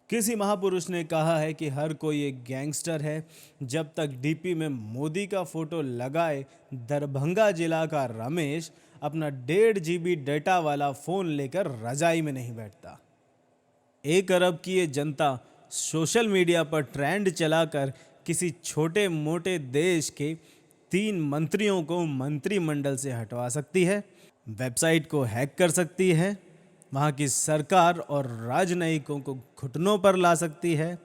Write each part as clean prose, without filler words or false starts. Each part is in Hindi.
किसी महापुरुष ने कहा है कि हर कोई एक गैंगस्टर है जब तक डीपी में मोदी का फोटो लगाए दरभंगा जिला का रमेश अपना 1.5 GB डेटा वाला फोन लेकर रजाई में नहीं बैठता। 1 अरब की ये जनता सोशल मीडिया पर ट्रेंड चलाकर किसी छोटे मोटे देश के 3 मंत्रियों को मंत्रिमंडल से हटवा सकती है, वेबसाइट को हैक कर सकती है, वहाँ की सरकार और राजनयिकों को घुटनों पर ला सकती है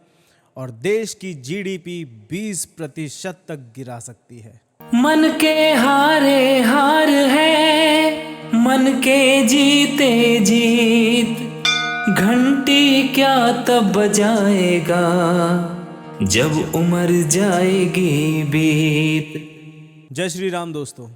और देश की जीडीपी 20% तक गिरा सकती है। मन के हारे हार है, मन के जीते जीत, घंटी क्या तब बजाएगा जब उम्र जाएगी बीत। जय श्री राम दोस्तों।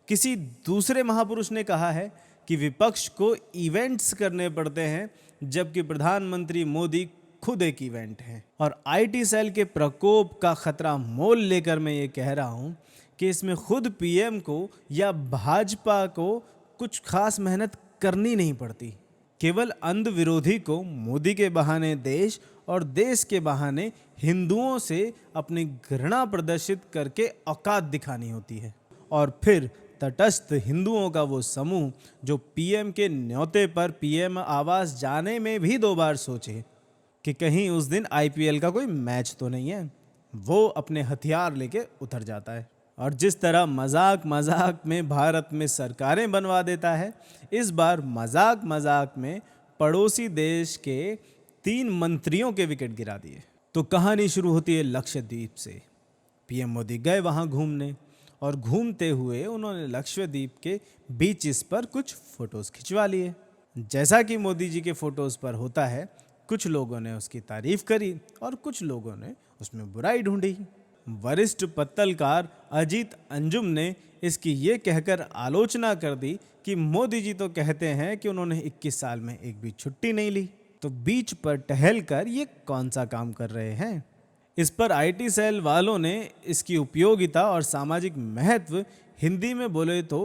किसी दूसरे महापुरुष ने कहा है कि विपक्ष को इवेंट्स करने पड़ते हैं जबकि प्रधानमंत्री मोदी खुद एक इवेंट है। और आईटी सेल के प्रकोप का खतरा मोल लेकर मैं ये कह रहा हूँ कि इसमें खुद पीएम को या भाजपा को कुछ खास मेहनत करनी नहीं पड़ती। केवल अंध विरोधी को मोदी के बहाने देश और देश के बहाने हिंदुओं से अपनी घृणा प्रदर्शित करके औकात दिखानी होती है। और फिर तटस्थ हिंदुओं का वो समूह जो पीएम के न्योते पर पीएम आवास जाने में भी 2 बार सोचे कि कहीं उस दिन आईपीएल का कोई मैच तो नहीं है, वो अपने हथियार लेके उतर जाता है। और जिस तरह मजाक मजाक में भारत में सरकारें बनवा देता है, इस बार मजाक मजाक में पड़ोसी देश के 3 मंत्रियों के विकेट गिरा दिए। तो कहानी शुरू होती है लक्षद्वीप से। पीएम मोदी गए वहाँ घूमने और घूमते हुए उन्होंने लक्षद्वीप के बीचेस पर कुछ फोटोज खिंचवा लिए। जैसा कि मोदी जी के फोटोज पर होता है, कुछ लोगों ने उसकी तारीफ करी और कुछ लोगों ने उसमें बुराई ढूंढी। वरिष्ठ पत्तलकार अजीत अंजुम ने इसकी ये कहकर आलोचना कर दी कि मोदी जी तो कहते हैं कि उन्होंने 21 साल में एक भी छुट्टी नहीं ली, तो बीच पर टहलकर ये कौन सा काम कर रहे हैं। इस पर आईटी सेल वालों ने इसकी उपयोगिता और सामाजिक महत्व हिंदी में बोले तो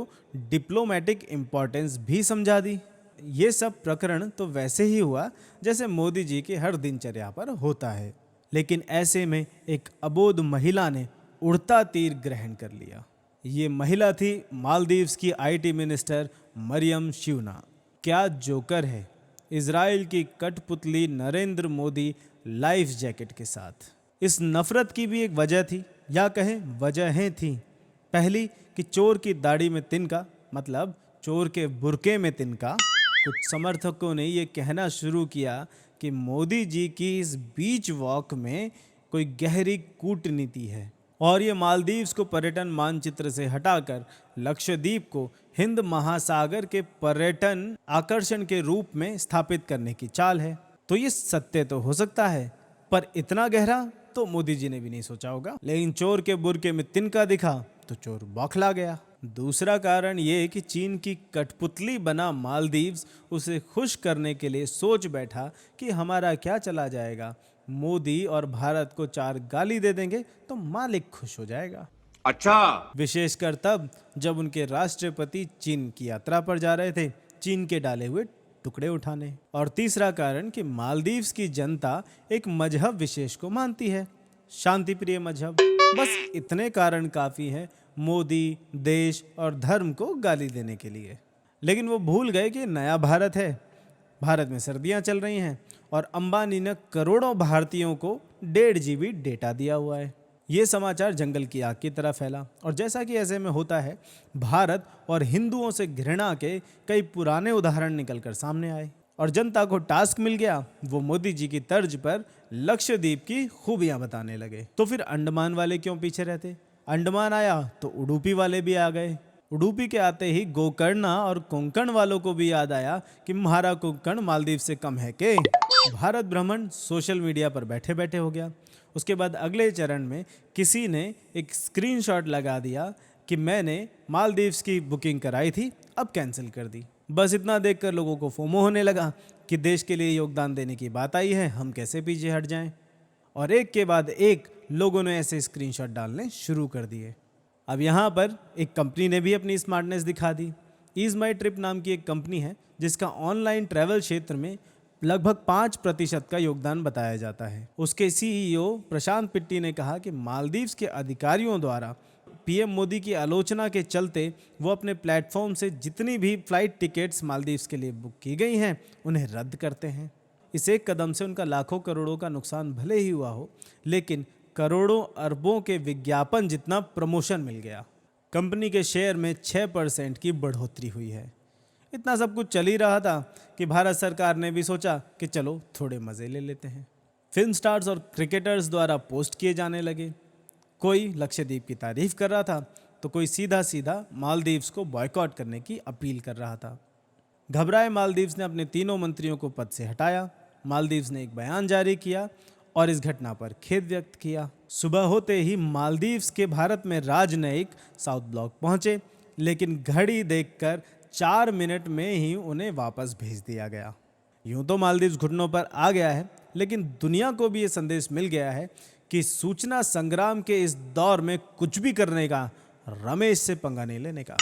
डिप्लोमेटिक इम्पोर्टेंस भी समझा दी। ये सब प्रकरण तो वैसे ही हुआ जैसे मोदी जी की हर दिनचर्या पर होता है, लेकिन ऐसे में एक अबोध महिला ने उड़ता तीर ग्रहण कर लिया। ये महिला थी मालदीव्स की आईटी मिनिस्टर मरियम शिवना। क्या जोकर है, इजराइल की कठपुतली नरेंद्र मोदी लाइफ जैकेट के साथ। इस नफरत की भी एक वजह थी, या कहें वजहें थी। पहली कि चोर की दाढ़ी में तिनका, मतलब चोर के बुरके में तिनका। कुछ समर्थकों ने ये कहना शुरू किया कि मोदी जी की इस बीच वॉक में कोई गहरी कूटनीति है और ये मालदीव्स को पर्यटन मानचित्र से हटाकर लक्षद्वीप को हिंद महासागर के पर्यटन आकर्षण के रूप में स्थापित करने की चाल है। तो ये सत्य तो हो सकता है, पर इतना गहरा तो मोदी जी ने भी नहीं सोचा होगा। लेकिन चोर के बुरके में तिनका दिखा तो चोर बौखला गया। दूसरा कारण ये कि चीन की कठपुतली बना मालदीव्स उसे खुश करने के लिए सोच बैठा कि हमारा क्या चला जाएगा, मोदी और भारत को 4 गाली दे देंगे तो मालिक खुश हो जाएगा। अच्छा, विशेषकर तब जब उनके राष्ट्रपति चीन की यात्रा पर जा रहे थे, चीन के डाले हुए टुकड़े उठाने। और तीसरा कारण कि मालदीव्स की जनता एक मजहब विशेष को मानती है, शांति प्रिय मजहब। बस इतने कारण काफी हैं मोदी देश और धर्म को गाली देने के लिए। लेकिन वो भूल गए कि नया भारत है, भारत में सर्दियां चल रही हैं और अंबानी ने करोड़ों भारतीयों को 1.5 GB डेटा दिया हुआ है। ये समाचार जंगल की आग की तरह फैला और जैसा कि ऐसे में होता है, भारत और हिंदुओं से घृणा के कई पुराने उदाहरण निकलकर सामने आए और जनता को टास्क मिल गया, वो मोदी जी की तर्ज पर लक्षद्वीप की खूबियां बताने लगे। तो फिर अंडमान वाले क्यों पीछे रहते? अंडमान आया तो उडुपी वाले भी आ गए। उडुपी के आते ही गोकर्णा और कोंकण वालों को भी याद आया कि हमारा कोंकण मालदीव से कम है के। भारत भ्रमण सोशल मीडिया पर बैठे बैठे हो गया। उसके बाद अगले चरण में किसी ने एक स्क्रीनशॉट लगा दिया कि मैंने मालदीव्स की बुकिंग कराई थी, अब कैंसिल कर दी। बस इतना देखकर लोगों को फोमो होने लगा कि देश के लिए योगदान देने की बात आई है, हम कैसे पीछे हट जाएं। और एक के बाद एक लोगों ने ऐसे स्क्रीनशॉट डालने शुरू कर दिए। अब यहाँ पर एक कंपनी ने भी अपनी स्मार्टनेस दिखा दी। ईज माई ट्रिप नाम की एक कंपनी है जिसका ऑनलाइन ट्रैवल क्षेत्र में लगभग 5% का योगदान बताया जाता है। उसके सीईओ प्रशांत पिट्टी ने कहा कि मालदीव्स के अधिकारियों द्वारा पीएम मोदी की आलोचना के चलते वो अपने प्लेटफॉर्म से जितनी भी फ्लाइट टिकट्स मालदीव्स के लिए बुक की गई हैं उन्हें रद्द करते हैं। इस एक कदम से उनका लाखों करोड़ों का नुकसान भले ही हुआ हो, लेकिन करोड़ों अरबों के विज्ञापन जितना प्रमोशन मिल गया। कंपनी के शेयर में 6% की बढ़ोतरी हुई है। इतना सब कुछ चल ही रहा था कि भारत सरकार ने भी सोचा कि चलो थोड़े मज़े ले लेते हैं। फिल्म स्टार्स और क्रिकेटर्स द्वारा पोस्ट किए जाने लगे। कोई लक्षद्वीप की तारीफ कर रहा था तो कोई सीधा सीधा मालदीव्स को बॉयकॉट करने की अपील कर रहा था। घबराए मालदीव्स ने अपने 3 मंत्रियों को पद से हटाया। मालदीव्स ने एक बयान जारी किया और इस घटना पर खेद व्यक्त किया। सुबह होते ही मालदीव्स के भारत में राजनयिक साउथ ब्लॉक पहुंचे, लेकिन घड़ी देखकर 4 मिनट में ही उन्हें वापस भेज दिया गया। यूं तो मालदीव्स घुटनों पर आ गया है, लेकिन दुनिया को भी ये संदेश मिल गया है कि सूचना संग्राम के इस दौर में कुछ भी करने का, रमेश से पंगा नहीं लेने का।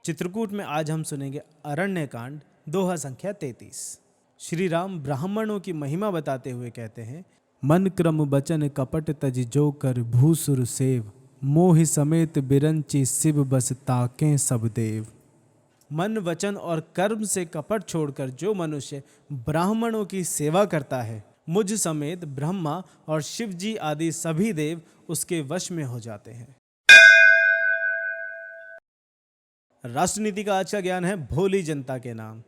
चित्रकूट में आज हम सुनेंगे अरण्यकांड दोहा संख्या 33। श्री राम ब्राह्मणों की महिमा बताते हुए कहते हैं, मन क्रम बचन कपट तज जो कर भूसुर सेव, मोहि समेत बिरंची शिव बस ताके सब देव। मन वचन और कर्म से कपट छोड़कर जो मनुष्य ब्राह्मणों की सेवा करता है, मुझ समेत ब्रह्मा और शिव जी आदि सभी देव उसके वश में हो जाते हैं। राष्ट्रनीति का आज का ज्ञान है भोली जनता के नाम।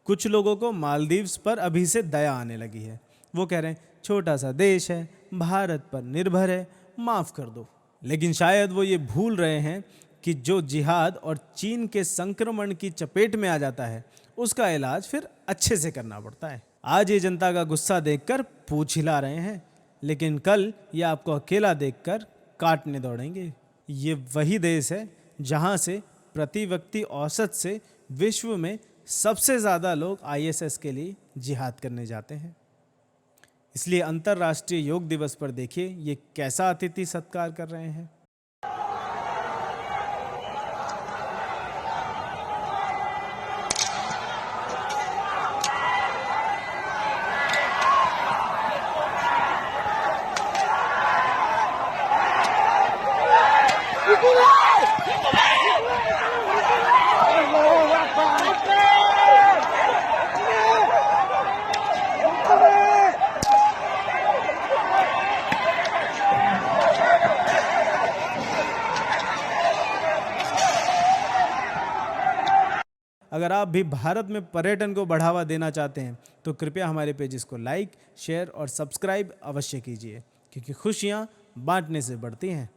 कुछ लोगों को मालदीव्स पर अभी से दया आने लगी है। वो कह रहे हैं छोटा सा देश है, भारत पर निर्भर है, माफ कर दो। लेकिन शायद वो ये भूल रहे हैं कि जो जिहाद और चीन के संक्रमण की चपेट में आ जाता है उसका इलाज फिर अच्छे से करना पड़ता है। आज ये जनता का गुस्सा देखकर पूंछ हिला रहे हैं, लेकिन कल ये आपको अकेला देखकर काटने दौड़ेंगे। ये वही देश है जहां से प्रति व्यक्ति औसत से विश्व में सबसे ज़्यादा लोग आईएसएस के लिए जिहाद करने जाते हैं। इसलिए अंतर्राष्ट्रीय योग दिवस पर देखिए ये कैसा अतिथि सत्कार कर रहे हैं। अगर आप भी भारत में पर्यटन को बढ़ावा देना चाहते हैं तो कृपया हमारे पेजेस को लाइक, शेयर और सब्सक्राइब अवश्य कीजिए, क्योंकि खुशियाँ बांटने से बढ़ती हैं।